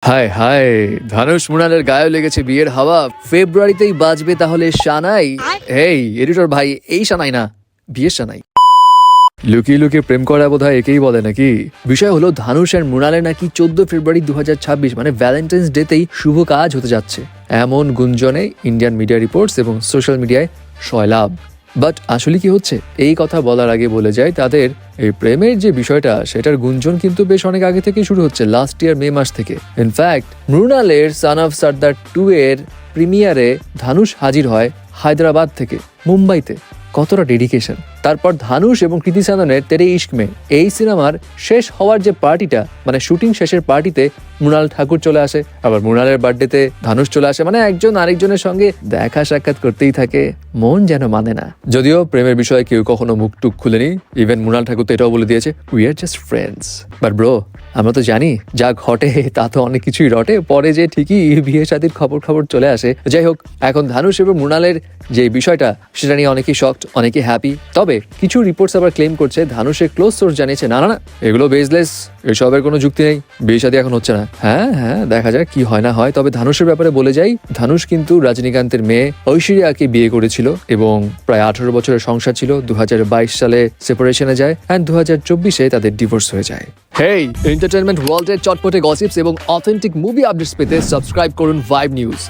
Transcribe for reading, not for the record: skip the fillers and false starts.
হায় হায়, ধানুষ মৃণালের গায়ে লেগেছে বিয়ের হাওয়া। ফেব্রুয়ারিতেই বাজবে তাহলে সানাই। এই এডিটর ভাই, এই সানাই না, বিয়ের সানাই। লুকিয়ে লুকিয়ে প্রেম করা বোধহয় একেই বলে নাকি। বিষয় হলো ধানুষ আর মৃণালের নাকি 14 ফেব্রুয়ারি 2026 মানে ভ্যালেন্টাইন্স ডেতেই শুভ কাজ হতে যাচ্ছে, এমন গুঞ্জনে ইন্ডিয়ান মিডিয়া রিপোর্টস এবং সোশ্যাল মিডিয়ায় সয়লাভ। বাট আসলে কি হচ্ছে, এই কথা বলার আগে বলে যায় তাদের এই প্রেমের যে বিষয়টা সেটার গুঞ্জন কিন্তু বেশ অনেক আগে থেকেই শুরু হচ্ছে, লাস্ট ইয়ার মে মাস থেকে। ইনফ্যাক্ট মৃণালের সান অফ সর্দার 2 এর প্রিমিয়ারে ধানুষ হাজির হয় হায়দ্রাবাদ থেকে মুম্বাইতে। কতটা ডেডিকেশন। তারপর ধানুষ এবং কৃতি সাননের তেরে ইশক মে এই সিনেমার শেষ হওয়ার যে পার্টিটা, মানে শুটিং শেষের পার্টিতে মৃণাল ঠাকুর চলে আসে, আবার মৃণালের বার্থডেতে ধানুষ চলে আসে। মানে একজন আরেকজনের সঙ্গে দেখা সাক্ষাৎ করতেই থাকে, মন যেন মানে না। যদিও প্রেমের বিষয়ে কেউ কখনো মুখ টুক খুলেনি, ইভেন মৃণাল ঠাকুর তো এটাও বলে দিয়েছে, we are just friends. But bro, আমরা তো জানি যা ঘটে তা তো অনেক কিছুই রটে, পরে যে ঠিকই বিয়ে শাদীর খবর চলে আসে। যাই হোক, এখন ধানুষ এবং মৃণালের যে বিষয়টা সেটা নিয়ে অনেকেই শকড, অনেকেই হ্যাপি। তবে কিছু রিপোর্টস আবার ক্লেম করছে, ধানুষের ক্লোজ সোর্স জানিয়েছে না না এগুলো বেসলেস, এসবের কোনো যুক্তি নেই, বিয়ে শাদী এখন হচ্ছে না। হ্যাঁ দেখা যাক কি হয় না হয়। তবে ধানুষের ব্যাপারে বলে যাই, ধানুষ কিন্তু রজনীকান্তের মেয়ে ঐশ্বরিয়াকে বিয়ে করেছিল এবং প্রায় 18 বছরের সংসার ছিল। 2022 সালে সেপারেশনে যায় অ্যান্ড 2024-এ তাদের ডিভোর্স হয়ে যায়। হেই, এন্টারটেনমেন্ট ওয়ার্ল্ডের চটপটে গসিপস এবং অথেন্টিক মুভি আপডেটস পেতে সাবস্ক্রাইব করুন ভাইব নিউজ।